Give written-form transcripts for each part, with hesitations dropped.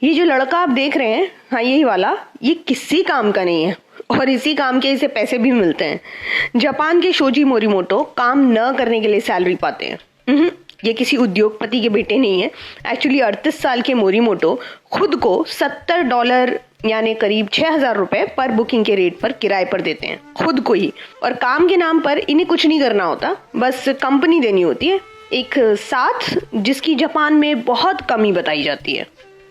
ये जो लड़का आप देख रहे हैं, हाँ यही वाला, ये किसी काम का नहीं है और इसी काम के इसे पैसे भी मिलते हैं। जापान के शोजी मोरीमोटो काम न करने के लिए सैलरी पाते हैं। ये किसी उद्योगपति के बेटे नहीं है। एक्चुअली 38 साल के मोरीमोटो खुद को $70 यानी करीब 6,000 रुपए पर बुकिंग के रेट पर किराए पर देते हैं, खुद को ही। और काम के नाम पर इन्हें कुछ नहीं करना होता, बस कंपनी देनी होती है एक साथ, जिसकी जापान में बहुत कमी बताई जाती है।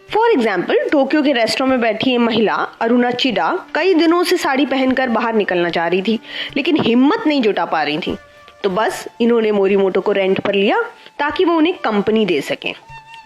फॉर एग्जाम्पल, टोक्यो के रेस्टोरेंट में बैठी ये महिला अरुणा चिडा कई दिनों से साड़ी पहनकर बाहर निकलना चाह रही थी, लेकिन हिम्मत नहीं जुटा पा रही थी। तो बस इन्होंने मोरीमोटो को रेंट पर लिया ताकि वो उन्हें कंपनी दे सके।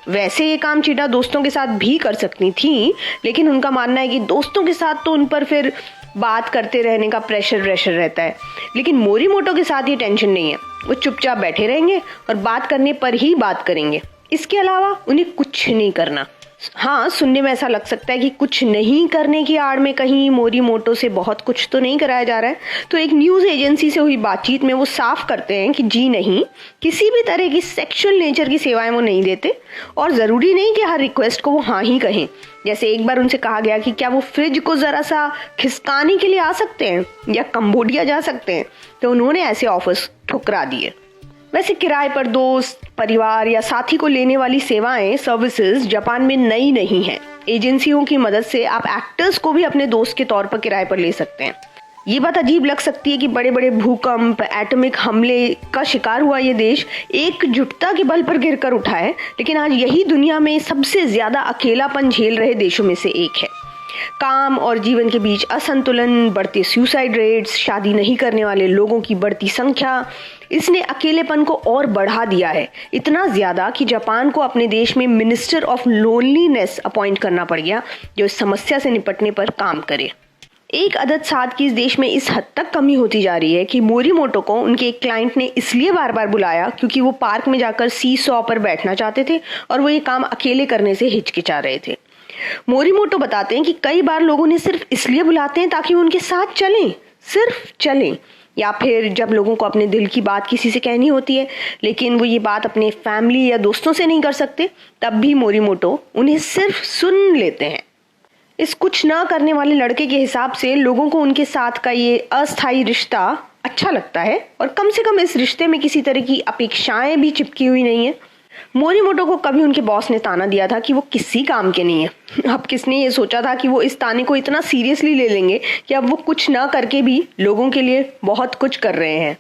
वैसे ये काम चिडा दोस्तों के साथ भी कर सकती थी, लेकिन उनका मानना है कि दोस्तों के साथ तो उन पर फिर बात करते रहने का प्रेशर रहता है, लेकिन मोरीमोटो के साथ ये टेंशन नहीं है। वो चुपचाप बैठे रहेंगे और बात करने पर ही बात करेंगे, इसके अलावा उन्हें कुछ नहीं करना। हाँ, सुनने में ऐसा लग सकता है कि कुछ नहीं करने की आड़ में कहीं मोरीमोटो से बहुत कुछ तो नहीं कराया जा रहा है। तो एक न्यूज़ एजेंसी से हुई बातचीत में वो साफ करते हैं कि जी नहीं, किसी भी तरह की सेक्सुअल नेचर की सेवाएं वो नहीं देते, और ज़रूरी नहीं कि हर रिक्वेस्ट को वो हाँ ही कहें। जैसे एक बार उनसे कहा गया कि क्या वो फ्रिज को ज़रा सा खिसकाने के लिए आ सकते हैं या कंबोडिया जा सकते हैं, तो उन्होंने ऐसे ऑफर्स ठुकरा दिए। वैसे किराए पर दोस्त, परिवार या साथी को लेने वाली सेवाएं, सर्विसेज जापान में नई नहीं है। एजेंसियों की मदद से आप एक्टर्स को भी अपने दोस्त के तौर पर किराए पर ले सकते हैं। ये बात अजीब लग सकती है कि बड़े बड़े भूकंप, एटॉमिक हमले का शिकार हुआ ये देश एकजुटता के बल पर गिर कर उठा है, लेकिन आज यही दुनिया में सबसे ज्यादा अकेलापन झेल रहे देशों में से एक है। काम और जीवन के बीच असंतुलन, बढ़ते सुसाइड रेट्स, शादी नहीं करने वाले लोगों की बढ़ती संख्या, इसने अकेलेपन को और बढ़ा दिया है। इतना ज्यादा कि जापान को अपने देश में मिनिस्टर ऑफ लोनलीनेस अपॉइंट करना पड़ गया, जो इस समस्या से निपटने पर काम करे। एक अदद साथ की इस देश में इस हद तक कमी होती जा रही है कि मोरीमोटो को उनके एक क्लाइंट ने इसलिए बार बार बुलाया क्योंकि वो पार्क में जाकर सी सॉ पर बैठना चाहते थे और वो ये काम अकेले करने से हिचकिचा रहे थे। मोरीमोटो बताते हैं कि कई बार लोगों ने सिर्फ इसलिए बुलाते हैं ताकि वो उनके साथ चलें, सिर्फ चलें, या फिर जब लोगों को अपने दिल की बात किसी से कहनी होती है लेकिन वो ये बात अपने फैमिली या दोस्तों से नहीं कर सकते, तब भी मोरीमोटो उन्हें सिर्फ सुन लेते हैं। इस कुछ ना करने वाले लड़के के हिसाब से लोगों को उनके साथ का ये अस्थायी रिश्ता अच्छा लगता है और कम से कम इस रिश्ते में किसी तरह की अपेक्षाएं भी चिपकी हुई नहीं है। मोरीमोटो को कभी उनके बॉस ने ताना दिया था कि वो किसी काम के नहीं है। अब किसने ये सोचा था कि वो इस ताने को इतना सीरियसली ले लेंगे कि अब वो कुछ ना करके भी लोगों के लिए बहुत कुछ कर रहे हैं।